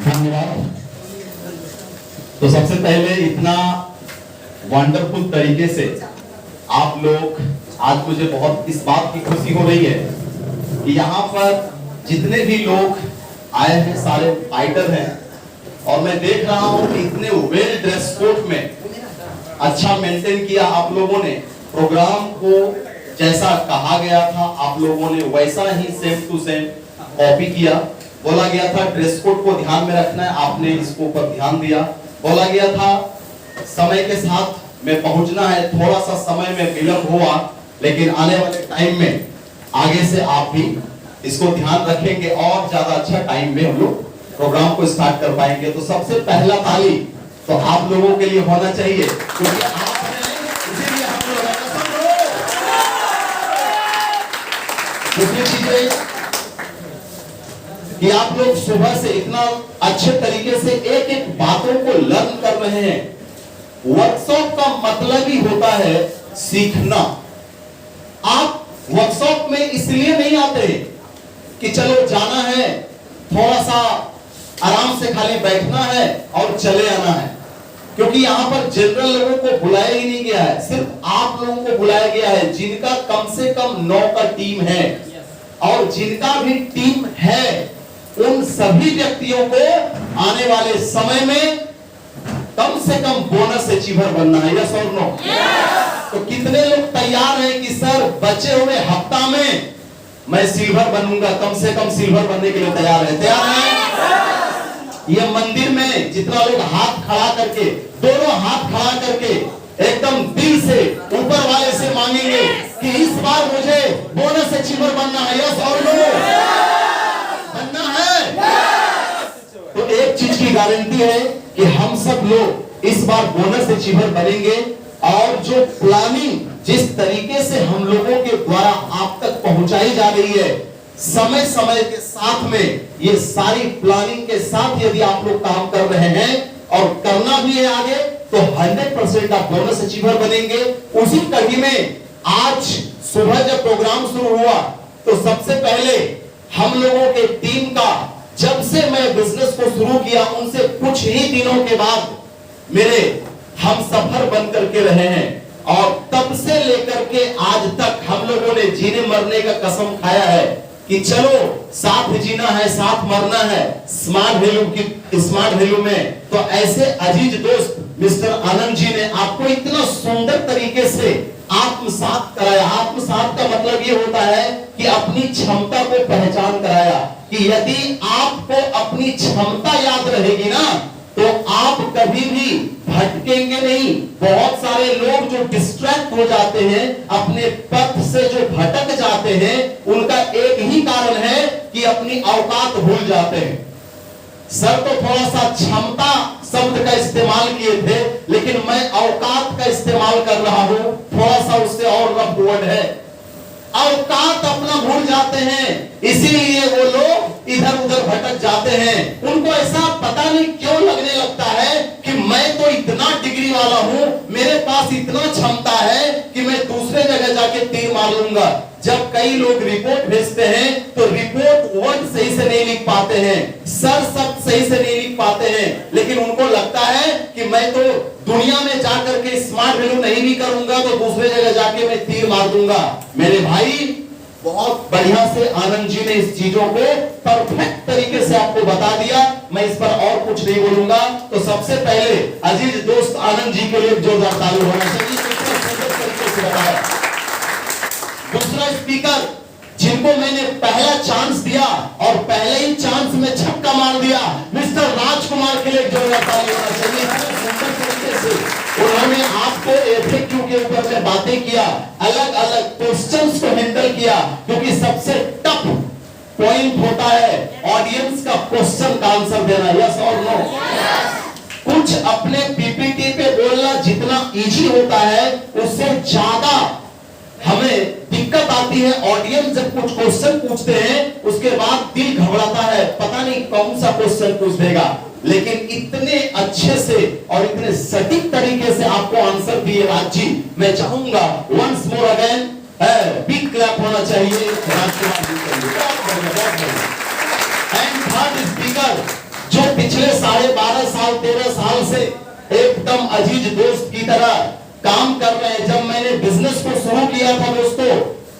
धन्यवाद। तो सबसे पहले इतना वंडरफुल तरीके से आप लोग, आज मुझे बहुत इस बात की खुशी हो रही है कि यहाँ पर जितने भी लोग आए हैं सारे फाइटर हैं, और मैं देख रहा हूँ कि इतने वेल ड्रेस कोड में अच्छा मेंटेन किया आप लोगों ने। प्रोग्राम को जैसा कहा गया था आप लोगों ने वैसा ही सेम टू सेम कॉपी किया। बोला गया था ड्रेस कोड को ध्यान में रखना है, आपने इसको ऊपर ध्यान दिया। बोला गया था समय के साथ में पहुंचना है, थोड़ा सा समय में विलंब हुआ, लेकिन आने वाले टाइम में आगे से आप भी इसको ध्यान रखेंगे और ज्यादा अच्छा टाइम में हम लोग प्रोग्राम को स्टार्ट कर पाएंगे। तो सबसे पहला ताली तो आप लोगों के लिए होना चाहिए, क्योंकि आपने इसीलिए हम लोग दूसरी चीजें कि आप लोग सुबह से इतना अच्छे तरीके से एक एक बातों को लर्न कर रहे हैं। वर्कशॉप का मतलब ही होता है सीखना। आप वर्कशॉप में इसलिए नहीं आते कि चलो जाना है, थोड़ा सा आराम से खाली बैठना है और चले आना है, क्योंकि यहाँ पर जनरल लोगों को बुलाया ही नहीं गया है, सिर्फ आप लोगों को बुलाया गया है जिनका कम से कम 9 का टीम है। और जिनका भी टीम है उन सभी व्यक्तियों को आने वाले समय में कम से कम बोनस अचीवर बनना है। यस और नो? तो कितने लोग तैयार हैं कि सर बचे हुए हफ्ता में मैं सिल्वर बनूंगा, कम से कम सिल्वर बनने के लिए तैयार है? तैयार है? ये मंदिर में जितना लोग हाथ खड़ा करके, दोनों हाथ खड़ा करके एकदम दिल से ऊपर वाले से मांगेंगे कि इस बार मुझे बोनस अचीवर बनना है। यस और नो? बनना है। तो एक चीज की गारंटी है कि हम सब लोग इस बार बोनस अचीवर बनेंगे। और जो प्लानिंग जिस तरीके से हम लोगों के द्वारा आप तक पहुंचाई जा रही है, समय समय के साथ में ये सारी प्लानिंग के साथ यदि आप लोग काम कर रहे हैं और करना भी है आगे, तो 100% आप बोनस अचीवर बनेंगे। उसी कड़ी में आज सुबह जब प्रोग्राम शुरू हुआ तो सबसे पहले हम लोगों के टीम का, जब से मैं बिजनेस को शुरू किया उनसे कुछ ही दिनों के बाद मेरे हम सफर बन करके रहे हैं, और तब से लेकर के आज तक हम लोगों ने जीने मरने का कसम खाया है कि चलो साथ जीना है, साथ मरना है, स्मार्ट वैल्यू में। तो ऐसे अजीज दोस्त मिस्टर आनंद जी ने आपको इतना सुंदर तरीके से आत्मसात कराया। आत्मसात का मतलब ये होता है कि अपनी क्षमता को पहचान कराया कि यदि आपको अपनी क्षमता याद रहेगी ना तो आप कभी भी भटकेंगे नहीं। बहुत सारे लोग जो डिस्ट्रैक्ट हो जाते हैं, अपने पथ से जो भटक जाते हैं, उनका एक ही कारण है कि अपनी औकात भूल जाते हैं। सर तो थोड़ा सा क्षमता शब्द का इस्तेमाल किए थे, लेकिन मैं औकात का इस्तेमाल कर रहा हूं, थोड़ा सा उससे और रफ वर्ड है। औकात अपना भूल जाते हैं, इसीलिए वो लोग इधर उधर भटक जाते हैं। उनको ऐसा पता नहीं क्यों लगने लगता है कि मैं तो इतना डिग्री वाला हूं, मेरे पास इतना क्षमता है कि मैं दूसरे जगह जाके तीर मार लूंगा। जब कई लोग रिपोर्ट भेजते हैं तो रिपोर्ट वर्ड सही से नहीं लिख पाते हैं, सर शब्द सही से नहीं लिख पाते हैं, लेकिन उनको लगता है कि मैं तो दुनिया में जाकर के स्मार्ट वैल्यू नहीं भी करूंगा तो दूसरे जगह जाके मैं तीर मार दूंगा। मेरे भाई, बहुत बढ़िया से आनंद जी ने इस चीजों को परफेक्ट तरीके से आपको बता दिया, मैं इस पर और कुछ नहीं बोलूंगा। तो सबसे पहले अजीज दोस्त आनंद जी के लिए जोरदार ताली होना चाहिए, तरीके से बताया। दूसरा स्पीकर जिनको मैंने पहला चांस दिया और पहले ही चांस में छक्का मार दिया, मिस्टर राजकुमार के लिए जोरदार ताली होना चाहिए। सुंदर तरीके से उन्होंने आपको एफएक्यू के ऊपर में बातें किया, अलग अलग क्वेश्चंस को हैंडल किया, क्योंकि सबसे टफ पॉइंट होता है ऑडियंस का क्वेश्चन का आंसर देना। यस और नो? कुछ अपने पीपीटी पे बोलना जितना इजी होता है उससे ज्यादा हमें दिक्कत आती है। ऑडियंस जब कुछ क्वेश्चन पूछते हैं उसके बाद दिल घबराता है, पता नहीं कौन सा क्वेश्चन पूछ देगा, लेकिन इतने अच्छे से और इतने सटीक तरीके से आपको आंसर दिए राज जी। मैं चाहूंगा once more again big clap होना चाहिए राजकुमार जी के लिए। एंड थर्ड स्पीकर जो पिछले 12.5 साल 13 साल से एकदम अजीज दोस्त की तरह काम कर रहे हैं। जब मैंने बिजनेस को शुरू किया था दोस्तों,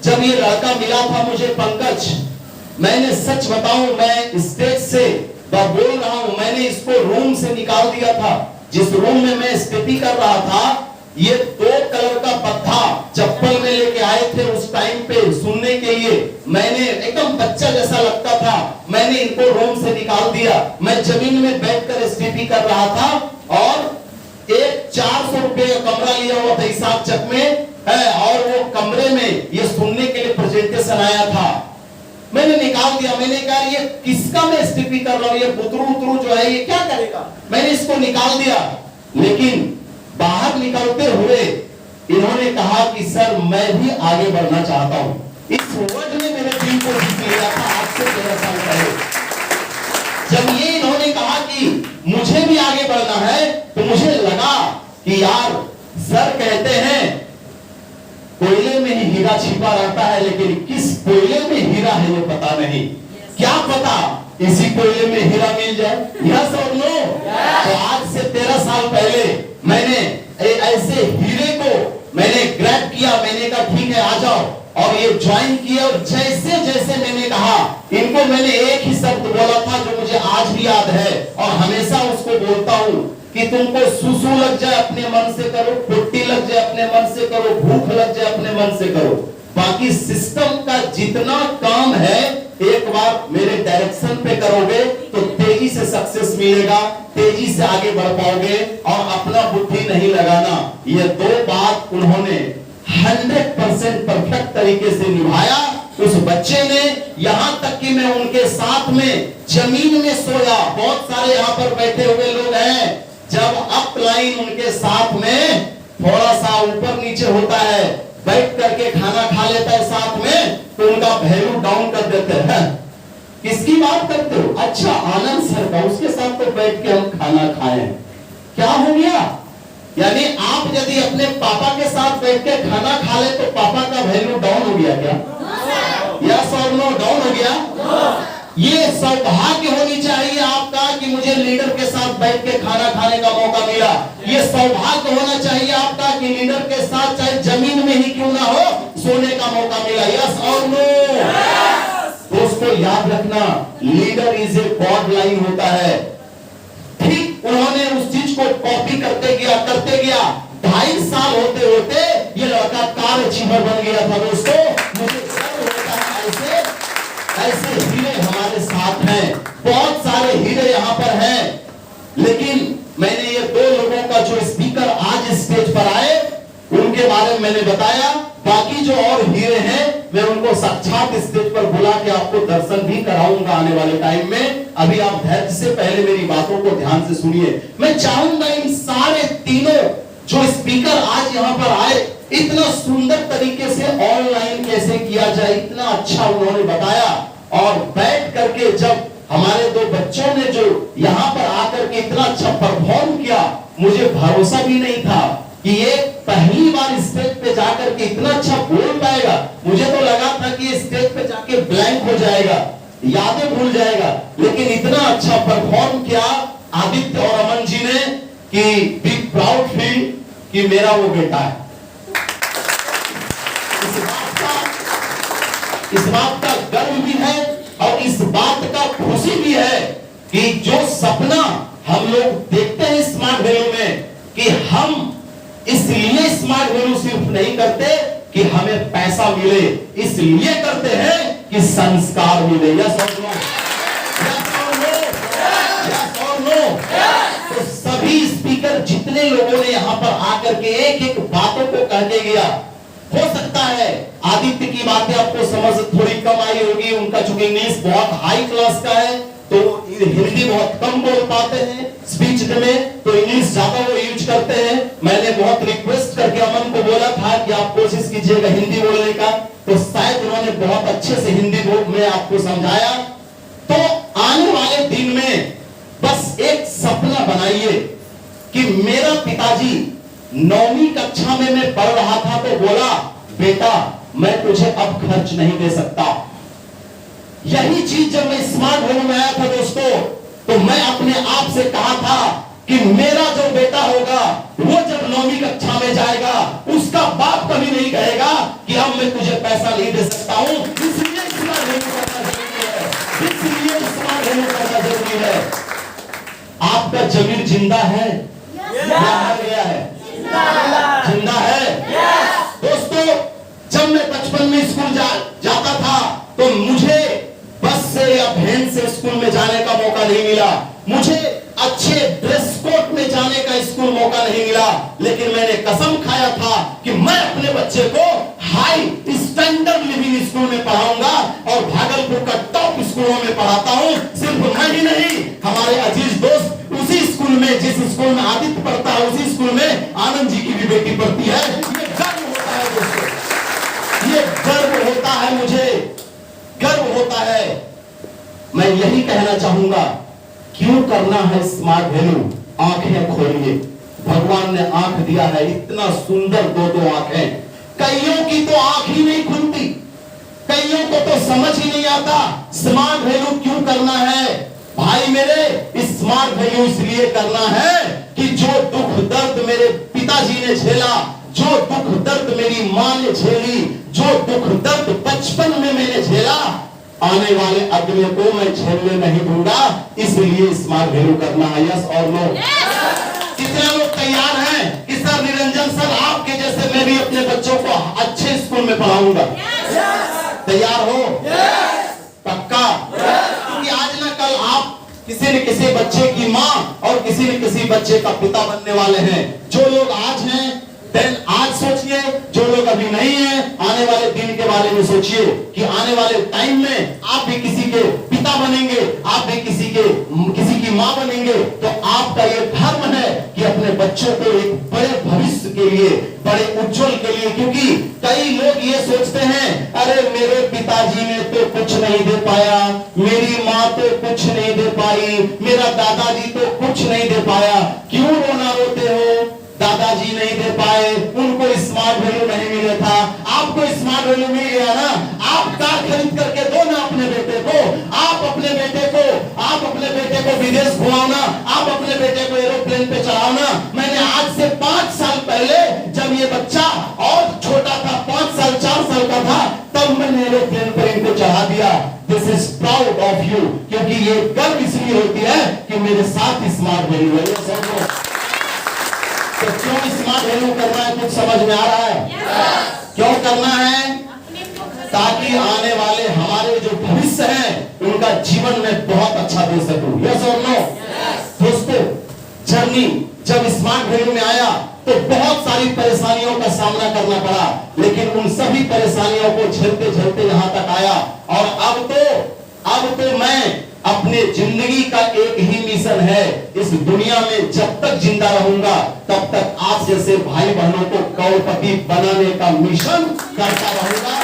जब ये लड़का मिला था मुझे पंकज, मैंने सच बताऊं, मैं स्टेज से बोल रहा हूं, मैंने इसको रूम से निकाल दिया था। जिस रूम में मैं स्थिति कर रहा था, ये 2 कलर का पत्ता चप्पल में लेके आए थे उस टाइम पे सुनने के लिए। मैंने एकदम बच्चा जैसा लगता था, मैंने इनको रूम से निकाल दिया। मैं जमीन में बैठकर स्थिति कर रहा था और एक 400 रुपए का कमरा लिया हुआ था हिसाब चक में है, और वो कमरे में ये सुनने के लिए प्रेजेंटेशन आया था। मैंने निकाल दिया। मैंने कहा ये किसका मैं स्थिति कर रहा हूं, ये बुतरू उतरू जो है ये क्या करेगा। मैंने इसको निकाल दिया। लेकिन बाहर निकलते हुए इन्होंने कहा कि सर मैं भी आगे बढ़ना चाहता हूं। इस वर्ड ने मेरे दिल को जीत लिया था आज से 13 साल पहले। जब ये इन्होंने कहा कि मुझे भी आगे बढ़ना है, तो मुझे लगा कि यार सर कहते हैं कोयले में ही हीरा छिपा रहता है, लेकिन किस कोयले में हीरा है ये पता नहीं। क्या पता इसी कोयले में हीरा मिल जाए। यस और नो? तो आज से 13 साल पहले मैंने ऐसे हीरे को मैंने ग्रैब किया। मैंने कहा ठीक है आ जाओ, और ये ज्वाइन किया। और जैसे जैसे मैंने कहा, इनको मैंने एक ही शब्द बोला था जो मुझे आज भी याद है, और हमेशा उसको बोलता हूं कि तुमको सुसु लग जाए अपने मन से करो, पुट्टी लग जाए अपने मन से करो, भूख लग जाए अपने मन से करो, बाकी सिस्टम का जितना काम है एक बार मेरे डायरेक्शन पे करोगे तो तेजी से सक्सेस मिलेगा, तेजी से आगे बढ़ पाओगे, और अपना बुद्धि नहीं लगाना। ये 2 बात उन्होंने 100% परफेक्ट तरीके से निभाया। उस बच्चे ने, यहां तक कि मैं उनके साथ में जमीन में सोया। बहुत सारे यहां पर बैठे हुए लोग हैं, जब अप लाइन उनके साथ में थोड़ा सा ऊपर नीचे होता है, बैठ करके खाना खा लेता है साथ में, तो उनका वैल्यू डाउन कर देते हैं। किसकी बात करते हो? अच्छा आनंद सर का, उसके साथ तो बैठ के हम खाना खाएं। क्या हो गया? यानी आप यदि अपने पापा के साथ बैठ के खाना खा ले तो पापा का वैल्यू डाउन हो गया क्या? यस और नो? डाउन हो गया। ये सौभाग्य होनी चाहिए आपका कि मुझे लीडर के साथ बैठ के खाना खाने का मौका मिला। ये सौभाग्य होना चाहिए आपका कि लीडर के साथ चाहे जमीन में ही क्यों ना हो सोने का मौका मिला। यस और नो? दोस्तों याद रखना, leader is a god line होता है। ठीक उन्होंने उस चीज को कॉपी करते गया 2.5 साल होते होते ये लड़का कार अचीवर बन गया था। दोस्तों मुझे गर्व होता है ऐसे हीरे हमारे साथ हैं, बहुत सारे हीरे यहाँ पर हैं। लेकिन मैंने ये 2 लोगों का जो स्पीकर आज स्टेज पर आए उनके बारे में मैंने बताया। बाकी जो और हीरे हैं मैं उनको साक्षात स्टेज पर बुला के आपको दर्शन भी कराऊंगा आने वाले टाइम में। अभी आप धैर्य से पहले मेरी बातों को ध्यान से सुनिए। मैं चाहूंगा इन सारे तीनों जो स्पीकर आज यहाँ पर आए, इतना सुंदर तरीके से ऑनलाइन कैसे किया जाए, इतना अच्छा उन्होंने बताया। और बैठ करके जब हमारे 2 बच्चों ने जो यहाँ पर आकर के इतना अच्छा परफॉर्म किया, मुझे भरोसा भी नहीं था कि ये पहली बार स्टेज पे जाकर के इतना अच्छा बोल पाएगा। मुझे तो लगा था कि ये स्टेज पे जाके ब्लैंक हो जाएगा, यादें भूल जाएगा, लेकिन इतना अच्छा परफॉर्म किया आदित्य और अमन जी ने कि बी प्राउड फील कि मेरा वो बेटा है। इस बात का गर्व भी है और इस बात का खुशी भी है कि जो सपना हम लोग देखते हैं स्मार्ट वैल्यू में, कि हम इसलिए स्मार्ट वैल्यू सिर्फ नहीं करते कि हमें पैसा मिले, इसलिए करते हैं कि संस्कार मिले। यस और नो? यस और नो? यस और नो? तो सभी स्पीकर जितने लोगों ने यहाँ पर आकर के एक एक बातों को कह के गया। हो सकता है आदित्य की बातें आपको समझ थोड़ी कम आई होगी, उनका चूंकि इंग्लिश बहुत हाई क्लास का है तो हिंदी बहुत कम बोल पाते हैं स्पीच में, तो इंग्लिश ज्यादा वो यूज करते हैं। मैंने बहुत रिक्वेस्ट करके अमन को बोला था कि आप कोशिश कीजिएगा हिंदी बोलने का, तो शायद उन्होंने बहुत अच्छे से हिंदी में आपको समझाया। तो आने वाले दिन में बस एक सपना बनाइए कि मेरा पिताजी 9वीं कक्षा में मैं पढ़ रहा था तो बोला, बेटा मैं तुझे अब खर्च नहीं दे सकता। यही चीज जब मैं स्मार्ट होम में आया था दोस्तों, तो मैं अपने आप से कहा था कि मेरा जो बेटा होगा वो जब 9वीं कक्षा में जाएगा, उसका बाप कभी नहीं कहेगा कि अब मैं तुझे पैसा नहीं दे सकता हूं। इसलिए स्मार्ट वैल्यू करना जरूरी है, इसलिए स्मार्ट वैल्यू करना जरूरी है। आपका जमीर जिंदा है या मर गया है? जिंदा है। दोस्तों, जब मैं बचपन में स्कूल जाता था तो मुझे बस से या वैन से स्कूल में जाने का मौका नहीं मिला, मुझे अच्छे ड्रेस कोड में जाने का स्कूल मौका नहीं मिला, लेकिन मैंने कसम खाया था कि मैं अपने बच्चे को हाई स्टैंडर्ड लिविंग स्कूल में पढ़ाऊंगा और भागलपुर का टॉप स्कूलों में पढ़ाता हूं। सिर्फ मैं ही नहीं, हमारे अजीज दोस्त उसी स्कूल में, जिस स्कूल में आदित्य पढ़ता है, उसी स्कूल में आनंद जी की भी बेटी पढ़ती है। ये गर्व होता है दोस्तों, ये गर्व होता है, मुझे गर्व होता है। मैं यही कहना चाहूंगा, क्यों करना है स्मार्ट वैल्यू? आंखें खोलिए, भगवान ने आंख दिया है, इतना सुंदर दो आंखें। कईयों की तो आंख ही नहीं खुलती, कईयों को तो समझ ही नहीं आता स्मार्ट वैल्यू क्यों करना है। भाई मेरे, स्मार्ट वैल्यू इसलिए करना है कि जो दुख दर्द मेरे पिताजी ने झेला, जो दुख दर्द मेरी मां ने झेली, जो दुख दर्द बचपन में मैंने झेला, आने वाले अगले को मैं झेलने नहीं दूंगा। इसलिए स्मार्ट वैल्यू करना है। यस और नो? कितने लोग तैयार हैं कि सर निरंजन सर, आपके जैसे मैं भी अपने बच्चों को अच्छे स्कूल में पढ़ाऊंगा? तैयार हो? पक्का? क्योंकि आज ना कल आप किसी न किसी बच्चे की मां और किसी न किसी बच्चे का पिता बनने वाले हैं। जो लोग आज हैं, देन आज सोचिए, जो लोग अभी नहीं है, आने वाले दिन के बारे में सोचिए कि आने वाले टाइम में आप भी किसी के पिता बनेंगे, आप भी किसी की मां बनेंगे। तो आपका ये धर्म है कि अपने बच्चों को एक बड़े भविष्य के लिए, बड़े उज्जवल के लिए, क्योंकि कई लोग ये सोचते हैं, अरे मेरे पिताजी ने तो कुछ नहीं दे पाया, मेरी माँ तो कुछ नहीं दे पाई, मेरा दादाजी तो कुछ नहीं दे पाया। क्यों रोना रोते हो? दादाजी नहीं दे पाए, उनको स्मार्ट वैल्यू नहीं मिला था, आपको स्मार्ट वैल्यू मिल गया ना। आप कार खरीद करके दो ना अपने बेटे को, आप अपने बेटे को विदेश घुमाओ ना, आप अपने बेटे को एरोप्लेन पे चढ़ाओ ना। मैंने आज से 5 साल पहले, जब ये बच्चा और छोटा था, 5 साल 4 साल का था, तब मैंने एरोप्लेन पर इनको चढ़ा दिया। This is proud of you, क्योंकि ये गर्व इसलिए होती है कि मेरे साथ स्मार्ट वैल्यू है। समझो तो क्यों स्मार्ट वैल्यू करना है? कुछ समझ में आ रहा है? क्यों करना है? ताकि आने वाले हमारे जो भविष्य है, उनका जीवन में बहुत अच्छा दे सकूं। यस और नो? दोस्तों, जर्नी जब स्मार्ट वैल्यू में आया तो बहुत सारी परेशानियों का सामना करना पड़ा, लेकिन उन सभी परेशानियों को झेलते झेलते यहां तक आया। और अब तो मैं अपने जिंदगी का एक ही मिशन है, इस दुनिया में जब तक जिंदा रहूंगा तब तक आप जैसे भाई बहनों को करोड़पति बनाने का मिशन करता रहूंगा।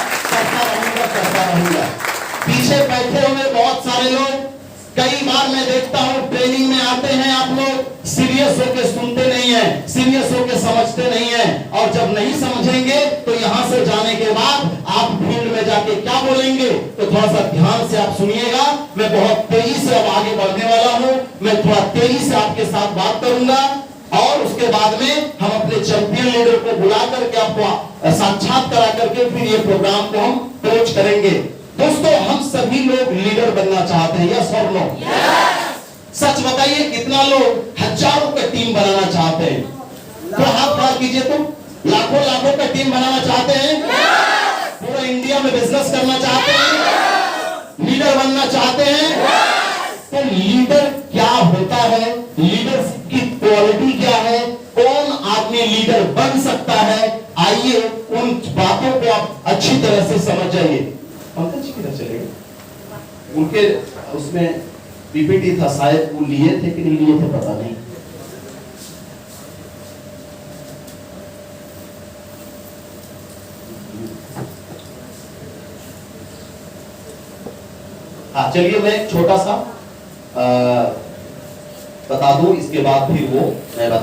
पीछे बैठे हुए बहुत सारे लोग, कई बार मैं देखता हूं ट्रेनिंग में आते हैं, आप लोग सीरियस होकर सुनते नहीं है, सीरियस होकर समझते नहीं है, और जब नहीं समझेंगे तो यहां से जाने के बाद आप फील्ड में जाके क्या बोलेंगे, तो थोड़ा सा ध्यान से आप सुनिएगा। मैं बहुत तेजी से अब आगे बढ़ने वाला हूं, मैं थोड़ा तेजी से आपके साथ बात करूंगा, और उसके बाद में हम अपने चैंपियन लीडर को बुला करके आपको साक्षात करा करके फिर ये प्रोग्राम को हम क्लोज करेंगे। दोस्तों, हम सभी लोग लीडर बनना चाहते हैं। यस और नो? सच बताइए, कितना लोग हजारों का टीम बनाना चाहते हैं? तो हाथ खड़ा कीजिए। तुम लाखों का टीम बनाना चाहते हैं? पूरा इंडिया में बिजनेस करना चाहते हैं? लीडर बनना चाहते हैं? तो लीडर क्या होता है, लीडरशिप की क्वालिटी क्या है, कौन आदमी लीडर बन सकता है, आइए उन बातों को आप अच्छी तरह से समझ जाइए। पंकज जी किधर चले गए? उनके उसमें पीपीटी था, शायद वो लिए थे कि नहीं लिए थे पता नहीं। हाँ, चलिए मैं एक छोटा सा बता दूं, इसके बाद फिर वो मैं बताऊं।